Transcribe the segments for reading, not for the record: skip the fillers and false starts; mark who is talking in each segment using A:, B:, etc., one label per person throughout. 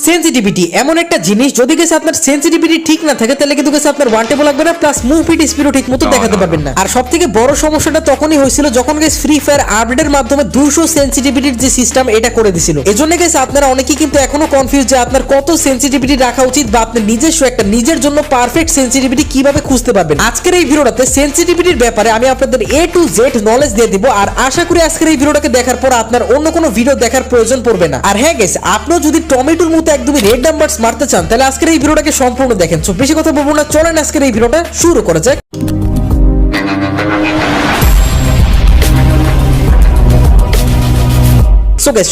A: Sensitivity এমন একটা জিনিস, যদি গেছে আপনার সেনসিটিভিটি ঠিক না থাকে তাহলে কিন্তু গেছে আপনার ওয়ান টেবল লাগবে না, প্লাস মুভমেন্ট স্পিডও ঠিক মতো দেখাতে পারবেন না। আর সবথেকে বড় সমস্যাটা তখনই হয়েছিল যখন গেছে ফ্রি ফায়ার আপডেটের মাধ্যমে 200 সেনসিটিভিটির যে সিস্টেম এটা করে দিছিল। এজন্য গেছে আপনারা অনেকেই কিন্তু এখনো কনফিউজ যে আপনার কত সেনসিটিভিটি রাখা উচিত বা আপনি নিজস্ব একটা নিজের জন্য পারফেক্ট সেনসিটিভিটি কিভাবে খুঁজতে পারবেন। আজকের এই ভিডিওটাতে সেনসিটিভিটির ব্যাপারে আমি আপনাদের A to Z নলেজ দিয়ে দিব। আর আশা করি আজকের এই ভিডিওটাকে দেখার পর আপনার অন্য কোনো ভিডিও দেখার প্রয়োজন পড়বে না। আর হ্যাঁ গাইস, আপনিও যদি টমেটোর মতো একদমই রেড নাম্বারস মারতে চান তাহলে আজকের এই ভিডিওটাকে সম্পূর্ণ দেখেন। সো বেশি কথা বলবো না, চলেন আজকের এই ভিডিওটা শুরু করা যাক।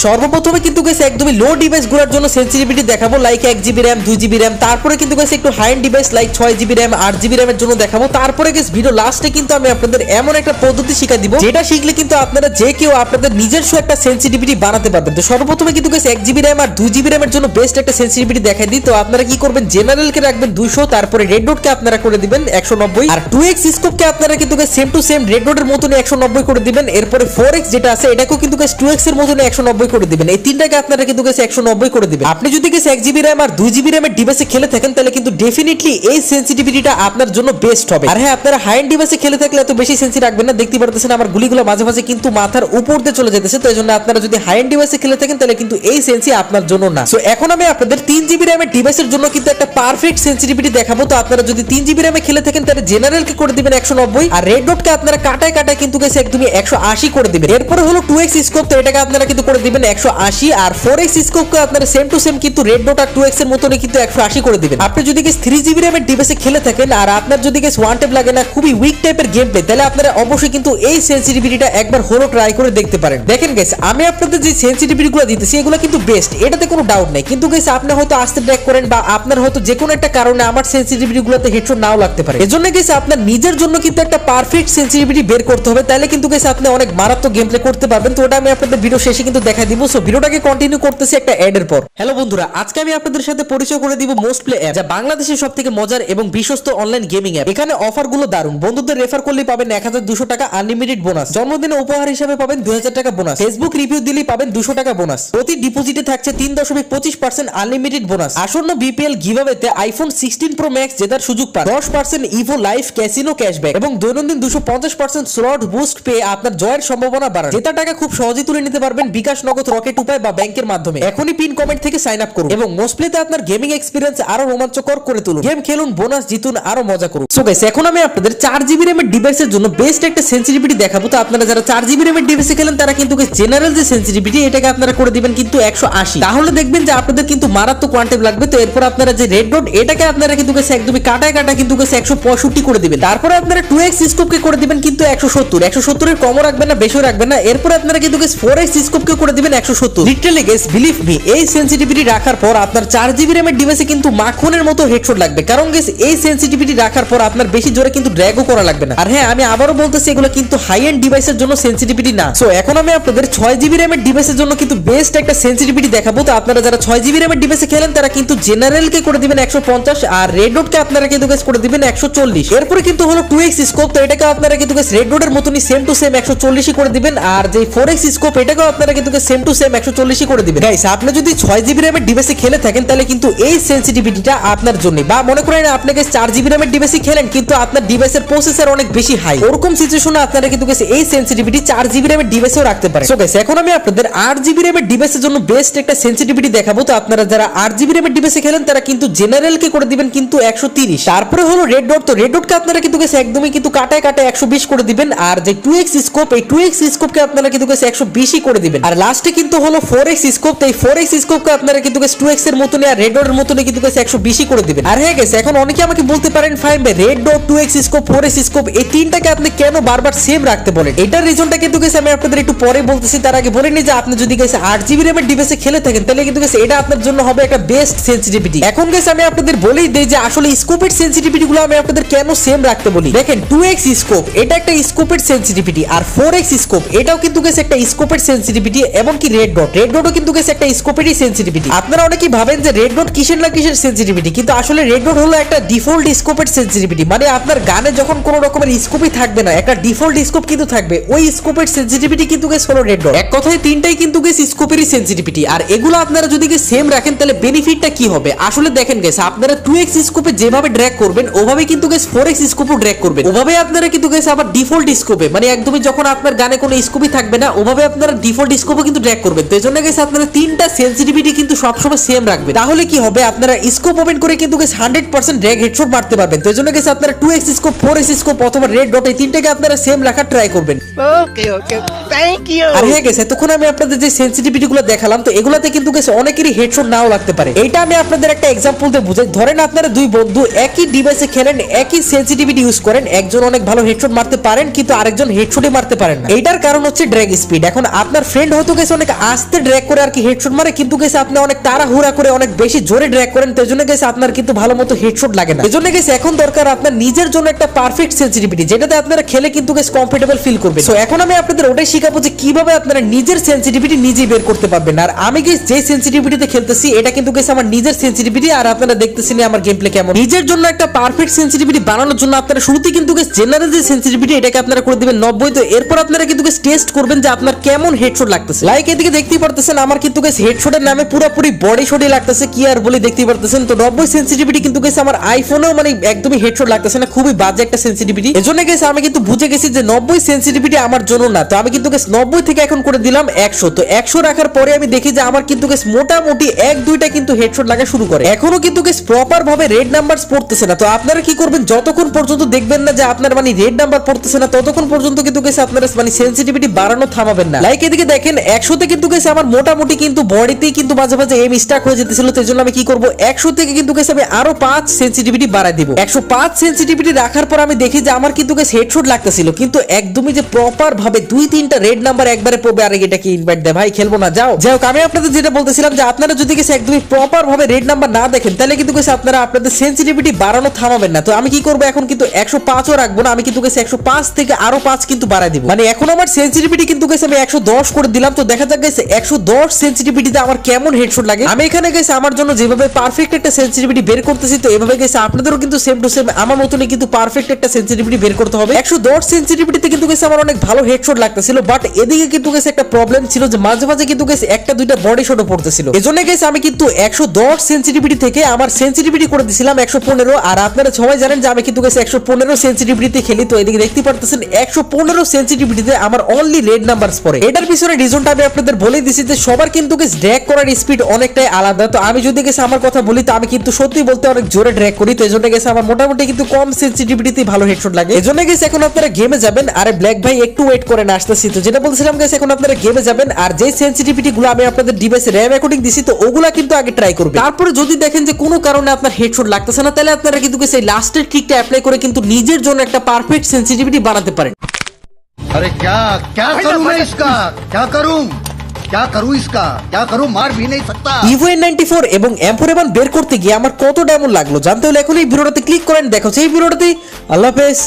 A: সর্বপ্রথমে কিন্তু গেছে একদমই লো ডিভাইস গুলোর জন্য সেনসিটিভিটি দেখাবো, like 1GB RAM 2GB RAM। তারপরে কিন্তু গেছে একটু high end device like 6GB RAM 8GB RAM এর জন্য দেখাবো। তারপরে গেছে ভিডিও লাস্টে কিন্তু আমি আপনাদের এমন একটা পদ্ধতি শিখাই দিব যেটা শিখলে কিন্তু আপনারা যে কেউ আপনাদের নিজস্ব একটা সেনসিটিভিটি বানাতে পারবেন। তো সর্বপ্রথমে কিন্তু গেছে 1GB RAM আর 2GB RAM এর জন্য বেস্ট একটা সেনসিটিভিটি দেখাই দিই। তো আপনারা কি করবেন, জেনারেল কে রাখবেন 200, তারপরে রেড ডট কে আপনারা করে দিবেন 190, আর 2x স্কোপ কে আপনারা কিন্তু same to same red dot এর মতনই 190 করে দিবেন। এরপরে 4x যেটা আছে এটাকেও কিন্তু 2x এর মতনই 190 করে দিবেন। এই তিনটাকে আপনারা কিন্তু 190 করে দিবেন। আপনি যদি 1GB RAM আর 2GB RAM এর ডিভাইসে খেলে থাকেন তাহলে কিন্তু ডেফিনেটলি এই সেনসিটিভিটিটা আপনার জন্য বেস্ট হবে। আর হ্যাঁ, আপনারা হাই এন্ড ডিভাইসে খেলে থাকলে এত বেশি সেন্সি রাখবেন না। দেখতে পারতেছেন আমার গুলিগুলো মাঝে মাঝে কিন্তু মাথার উপর দিয়ে চলে যেতেছে। তো এইজন্য আপনারা যদি হাই এন্ড ডিভাইসে খেলে থাকেন তাহলে কিন্তু এই সেন্সি আপনার জন্য না। সো এখন আমি আপনাদের 3GB RAM এর ডিভাইসের জন্য কিন্তু একটা পারফেক্ট সেনসিটিভিটি দেখাবো। তো আপনারা যদি 3GB RAM এ খেলে থাকেন তাহলে জেনারেল কে করে দিবেন 190, আর রেড ডট কে আপনারা কাটায় কাটায় কিন্তু একদমই 180 করে দিবেন। এরপরে হলো 2x স্কোপ, তো এটাকে আপনারা কিন্তু করে দিবেন 180, আর 4x স্কোপ কে আপনারা সেম টু সেম কিন্তু রেড ডট আর 2x এর মতনই কিন্তু 180 করে দিবেন। আপনি যদি 3GB RAM এর ডিভাইসে খেলে থাকেন আর আপনার যদি ওয়ান টেপ লাগে না, খুবই উইক টাইপের গেম প্লে, তাহলে আপনারা অবশ্যই কিন্তু এই সেনসিটিভিটিটা একবার হলো ট্রাই করে দেখতে পারেন। দেখেন গাইস, আমি আপনাদের যে সেনসিটিভিটিগুলো দিতেছি এগুলো কিন্তু বেস্ট, এটাতে কোনো ডাউট নাই। কিন্তু গাইস, আপনি হয়তো আস্তে ট্র্যাক করেন বা আপনার হয়তো যে কোনো একটা কারণে আমার সেনসিটিভিটিগুলোতে হেডশট নাও লাগতে পারে। এজন্য গাইস আপনার নিজের জন্য কিন্তু একটা পারফেক্ট সেনসিটিভিটি বের করতে হবে, তাহলে কিন্তু গাইস আপনি অনেক মারাত্মক গেম প্লে করতে পারবেন। তো ওটা আমি আপনাদের ভিডিও শেষে কিন্তু দেখাই দিব। সো ভিডিওটাকে কন্টিনিউ করতেছি একটা অ্যাড এর পর। হ্যালো বন্ধুরা, আজকে আমি আপনাদের সাথে পরিচয় করে দিব মোস্ট প্লে অ্যাপ, যা বাংলাদেশের সবথেকে মজার এবং বিশ্বস্ত অনলাইন গেমিং অ্যাপ। এখানে অফার গুলো দারুণ। বন্ধুদের রেফার করলে পাবেন 1200 টাকা আনলিমিটেড বোনাস, জন্মদিনে উপহার হিসেবে পাবেন 2000 টাকা বোনাস, ফেসবুক রিভিউ দিলে পাবেন 200 টাকা বোনাস, প্রতি ডিপোজিটে থাকছে 3.25% আনলিমিটেড বোনাস। আসন্ন বিপিএল গিভঅ্যাওয়েতে আইফোন 16 প্রো ম্যাক্স জেতার সুযোগ পান, 10% ইভো লাইভ ক্যাসিনো ক্যাশব্যাক এবং দৈনন্দিন 250% স্লট বুস্ট পেয়ে আপনার জয়ের সম্ভাবনা বাড়ান। জেতা টাকা খুব সহজেই তুলে নিতে পারবেন বিকাশ, নগদ, রকেট উপায় বা ব্যাংকের মাধ্যমে। এখনই পিন কমেন্ট থেকে সাইন আপ করুন এবং মোস্ট প্লেতে আপনার গেমিং এক্সপেরিয়েন্স আরো রোমাঞ্চকর করে তুলুন। গেম খেলুন, বোনাস জিতুন, আরো মজা করুন। সো গাইস, এখন আমি আপনাদের 4GB RAM এর ডিভাইসের জন্য বেস্ট একটা সেনসিটিভিটি দেখাবো। তো আপনারা যারা 4GB RAM এর ডিভাইসে খেলেন তারা কিন্তু জেনারেল যে সেনসিটিভিটি এটাকে আপনারা করে দিবেন কিন্তু 180, তাহলে দেখবেন যে আপনাদের কিন্তু মারাত্মক কোয়ান্টিটি লাগবে। তো এরপর আপনারা যে রেড ডট এটাকে আপনারা কিন্তু একদমই কাটায় কাটায় কিন্তু 165 করে দিবেন। তারপরে আপনারা 2x স্কোপ কে করে দিবেন কিন্তু 170 এর কমও রাখবেন না, বেশিও রাখবেন না। এরপর আপনারা কিন্তু 4x স্কোপ কে করে দিবেন 170। লিটারালি গাইস, বিলিভ মি, এই সেনসিটিভিটি রাখার পর আপনার 4GB RAM এর ডিভাইসে কিন্তু মাখনের মতো হেডশট লাগবে। কারণ গাইস, এই সেনসিটিভিটি রাখার পর আপনার বেশি জোরে কিন্তু ড্র্যাগও করা লাগবে না। আর হ্যাঁ, আমি আবারো বলতেছি এগুলো কিন্তু হাই এন্ড ডিভাইসের জন্য সেনসিটিভিটি না। সো এখন আমি আপনাদের 6GB RAM এর ডিভাইসের জন্য কিন্তু বেস্ট একটা সেনসিটিভিটি দেখাবো। তো আপনারা যারা 6GB RAM এর ডিভাইসে খেলেন তারা কিন্তু জেনারেল কে করে দিবেন 150, আর রেড ডট কে আপনারা কিন্তু করে দিবেন 140। এরপরে কিন্তু হলো 2x স্কোপ, তো এটাকে আপনারা কিন্তু রেড ডট এর মতনই সেম টু সেম 140 করে দিবেন। আর যে 4x স্কোপ এটাকেও আপনারা কিন্তু সেম টু সেম 140 করে দিবেন। গাইস, আপনি যদি 6GB RAM এর ডিভাইসে খেলে থাকেন তাহলে কিন্তু এই সেনসিটিভিটিটা আপনার জন্য। বা মনে করেন আপনি 4GB RAM এর ডিভাইসে খেলেন কিন্তু আপনার ডিভাইসের প্রসেসর অনেক বেশি হাই, ওরকম সিচুয়েশনে আপনারা কিন্তু এই সেনসিটিভিটি 4GB RAM এর ডিভাইসেও রাখতে পারেন। সো গাইস, এখন আমি আপনাদের 8GB RAM এর ডিভাইসের জন্য বেস্ট একটা সেনসিটিভিটি দেখাবো। তো আপনারা যারা 8GB RAM এর ডিভাইসে খেলেন তারা কিন্তু জেনারেল কে করে দিবেন কিন্তু 130। তারপরে হলো রেড ডট, তো রেড ডট কে আপনারা কিন্তু একদমই কিন্তু কাটায় কাটায় 120 করে দিবেন। আর যে 2x স্কোপ, এই 2x স্কোপ কে আপনারা কিন্তু 120 করে দিবেন। আর লাস্টে কিন্তু হলো 4x স্কোপ, তো এই 4x স্কোপ কে আপনারা কিন্তু 2x এর মতনই আর রেড ডট এর মতনই কিন্তু 120 করে দিবেন। আর হ্যাঁ গাইস, এখন অনেকে আমাকে বলতে পারেন ফাইন ভাই, red dot, 2x scope, 4x scope এই তিনটাকে আপনি কেন বারবার সেম রাখতে বলেন? এটার রিজনটা কিন্তু আমি আপনাদের একটু পরে বলতেছি। তার আগে বলে নি যে আপনি যদি 8GB RAM এর ডিভাইসে খেলে থাকেন তাহলে কিন্তু এটা আপনার জন্য হবে একটা বেস্ট সেনসিটিভিটি। এখন গাইস, আমি আপনাদের বলেই দেই যে আসলে স্কোপের সেনসিটিভিটি গুলো আমি আপনাদের কেন সেম রাখতে বলি। দেখেন, 2x স্কোপ এটা একটা স্কোপের সেনসিটিভিটি, আর 4x স্কোপ এটাও কিন্তু একটা স্কোপের সেনসিটিভিটি। এমনকি রেড ডটও কিন্তু গেছে একটা স্কোপেরই সেন্সিটিভিটি। আপনারা অনেকেই ভাবেন যে রেড ডট কিসের না কিসের সেন্সিটিভিটি, কিন্তু আসলে রেড ডট হলো একটা ডিফল্ট স্কোপের সেন্সিটিভিটি। মানে আপনার গানে যখন কোনো রকমের স্কোপই থাকবে না, একটা ডিফল্ট স্কোপ কিন্তু থাকবে, ওই স্কোপের সেন্সিটিভিটি কিন্তু গেছে হলো রেড ডট। এক কথায় তিনটাই কিন্তু গেছে স্কোপেরই সেন্সিটিভিটি। আর এগুলো আপনারা যদি সেম রাখেন তাহলে বেনিফিটটা কি হবে? আসলে দেখেন গেছে, আপনারা 2x স্কোপে যেভাবে ড্র্যাগ করবেন ওভাবে কিন্তু গেছে 4x স্কোপও ড্র্যাগ করবেন, ওভাবে আপনারা কিন্তু গেছে আবার ডিফল্ট স্কোপে, মানে একদমই যখন আপনার গানে কোনো স্কোপই থাকবে না ওভাবে আপনারা ডিফল্ট স্কোপও কিন্তু ড্র্যাগ করবেন। তো এজন্য গেছে আপনারা তিনটা সেন্সিটিভিটি কিন্তু সবসময় সেম রাখবেন। তাহলে কি হবে? আপনারা স্কোপ ওপেন করে কিন্তু গেছে 100% ড্র্যাগ হেডশট মারতে পারবেন। তো এজন্য গেছে আপনারা 2x স্কোপ, 4x স্কোপ অথবা রেড ডট এই তিনটাকে আপনারা সেম রাখার ট্রাই করবেন।
B: ওকে ওকে, থ্যাংক ইউ।
A: আর হ্যাঁ গেছে, এতক্ষণ আমি আপনাদের যে সেন্সিটিভিটি গুলো দেখালাম, তো এগুলাতে কিন্তু গেছে অনেকেরই হেডশট নাও লাগতে পারে। এইটা আমি আপনাদের একটা এক্সাম্পল দিয়ে বুঝাই। ধরেন আপনারা দুই বন্ধু একই ডিভাইসে খেলেন, একই সেন্সিটিভিটি ইউজ করেন, একজন অনেক ভালো হেডশট মারতে পারেন কিন্তু আরেকজন হেডশটই মারতে পারেন না। এইটার কারণ হচ্ছে ড্র্যাগ স্পিড। এখন আপনার ফ্রেন্ড হয়তো গেছে অনেক আস্তে ড্র্যাগ করে আর কি হেডশট মারে, কিন্তু গেছে আপনি অনেক তাড়াহুড়া করে অনেক বেশি জোরে ড্র্যাগ করেন, তো এজন্য গেছে আপনার কিন্তু ভালো মতো হেডশট লাগে না। এজন্য গেছে এখন দরকার আপনার নিজের জন্য একটা পারফেক্ট সেন্সিটিভিটি, যেটাতে আপনারা খেলে কিন্তু গেছে কমফোর্টেবল ফিল করবেন। সো এখন আমি আপনাদের ওটাই শিখাবো যে কিভাবে আপনারা নিজের সেন্সিটিভিটি নিজেই বের করতে পারবেন। আর আমি গেছে যে সেন্সিটিভিটিতে খেলতেছি এটা কিন্তু গেছে আমার নিজের সেন্সিটিভিটি, আর আপনারা দেখতেছেন আমার গেম প্লে কেমন। নিজের জন্য একটা পারফেক্ট সেন্সিটিভিটি বানানোর জন্য আপনারা শুরুতেই কিন্তু গেছে জেনারেল যে সেন্সিটিভিটি এটাকে আপনারা করে দিবেন 90। তো এরপর আপনারা কিন্তু গেছে টেস্ট করবেন যে আপনার কেমন হেডশট লাগতেছে। লাইক এদিকে দেখতেই পারতেছেন আমার কিন্তু গেছে হেডশটের নামে পুরোপুরি বডি শটই লাগতেছে, কি আর বলি দেখতেই পারতেছেন। তো 90 সেন্সিটিভিটি কিন্তু গেছে আমার আইফোনেও মানে একদমই হেডশট লাগতেছে না, খুবই বাজে একটা সেন্সিটিভিটি। এজন্য গেছে আমি কিন্তু বুঝে গেছি যে 90 সেন্সিটিভিটি আমার জন্য না। তো আমি কিন্তু গেছে 90 থেকে এখন করে দিলাম 100। তো 100 রাখার পরে আমি দেখি যে আমার কিন্তু গেছে মোটামুটি 1-2টা কিন্তু হেডশট লাগা শুরু করে। এখনো কিন্তু গেছে প্রপার ভাবে রেড নাম্বারস পড়তেছে না। তো আপনারা কি করবেন, যতক্ষণ পর্যন্ত দেখবেন না যে আপনার মানে রেড নাম্বার পড়তেছে না ততক্ষণ পর্যন্ত কিন্তু গেছে আপনারা মানে সেন্সিটিভিটি বাড়ানো থামাবেন না। লাইক এদিকে দেখেন 100তে কিন্তু গেছে আমার মোটামুটি কিন্তু বডিতেই কিন্তু মাঝে মাঝে এম স্টাক হয়ে যেতেছিল। তো এজন্য আমি কি করব, 100 থেকে কিন্তু গেছে আমি আরো 5 সেন্সিটিভিটি বাড়াই দিব। 105 সেন্সিটিভিটি রাখার পর আমি দেখি যে আমার কিন্তু গেছে হেডশট লাগতেছিল, কিন্তু একদমই যে প্রপার ভাবে 2-3টা রেড নাম্বার একবারে পড়বে। আর এটা কি ইনভাইট দেয় ভাই, খেলবো না যাও। যাই হোক, আমি আপনাদের যেটা বলতেছিলাম যে আপনারা যদি গেছে একদমই প্রপার ভাবে রেড নাম্বার না দেখেন তাহলে কিন্তু গেছে আপনারা আপনাদের সেন্সিটিভিটি বাড়ানো থামাবেন না। তো আমি কি করব, এখন কিন্তু 105ও রাখবো না, আমি কিন্তু গেছে 105 থেকে আরো 5 কিন্তু বাড়াই দিব। মানে এখন আমার সেন্সিটিভিটি কিন্তু গেছে আমি 110 করে দিলাম। তো দেখা যাক গেছে 110 সেন্সিটিভিটিতে আমার কেমন হেডশট লাগে। আমি এখানে গেছে আমার জন্য যেভাবে পারফেক্ট একটা সেন্সিটিভিটি বের করতেছি, তো এভাবে গেছে আপনাদেরও কিন্তু সেম টু সেম আমার মতনই কিন্তু পারফেক্ট একটা সেন্সিটিভিটি বের করতে হবে। 110 সেন্সিটিভিটিতে কিন্তু গেছে আমার অনেক ভালো হেডশট লাগতেছিল, বাট এদিকে কিন্তু গেছে একটা প্রবলেম ছিল যে মাঝে মাঝে কিন্তু গেছে 1-2টা বডি শটও পড়তেছিল। এজন্য গেছে আমি কিন্তু 110 সেন্সিটিভিটি থেকে আমার সেন্সিটিভিটি করে দিছিলাম 115। আর আপনারা সবাই জানেন যে আমি কিন্তু গেছে 115 সেন্সিটিভিটিতে খেলি। তো এদিকে দেখতে পারতেছেন 115 সেন্সিটিভিটিতে আমার অনলি রেড নাম্বারস পড়ে। এটার পিছনে রিজনটা আমি আপনাদের বলে দিছি যে সবার কিন্তু গেছে ড্র্যাগ করার স্পিড অনেকটাই আলাদা। তো আমি যদি গেছে আমার কথা বলি, তো আমি কিন্তু সত্যি বলতে অনেক জোরে ড্র্যাগ করি। তো এজন্য গেছে আমার মোটামুটি কিন্তু কম সেন্সিটিভিটিতে ভালো হেডশট লাগে। এজন্য গেছে এখন আপনারা গেমে যাবেন। আরে ব্ল্যাক ভাই একটু ওয়েট করেন, আসতেছি। তো যেটা বলছিলাম গেছে এখন আপনারা গেমে যাবেন, আর যে সেন্সিটিভিটি গুলো আমি আপনাদের ডিভাইসে র‍্যাম অ্যাকর্ডিং দিছি তো ওগুলা কিন্তু আগে ট্রাই করবেন। তারপরে যদি দেখেন যে কোনো কারণে আপনার হেডশট লাগতেছে না, তাহলে আপনারা কিন্তু গেছে এই লাস্টের ট্রিকটা অ্যাপ্লাই করে কিন্তু নিজের জন্য একটা পারফেক্ট সেন্সিটিভিটি বানাতে পারেন।
C: अरे क्या क्या करूं मैं इसका, क्या करूं इसका, क्या करूं, मार भी नहीं सकता।
A: Evo N94 এবং M4A1 বের করতে গিয়ে আমার কত ডায়মন্ড লাগলো জানতে হলে এখন এই ভিডিওটাতে ক্লিক করেন। দেখো সেই ভিডিওটাতে। আল্লাহ হাফেজ।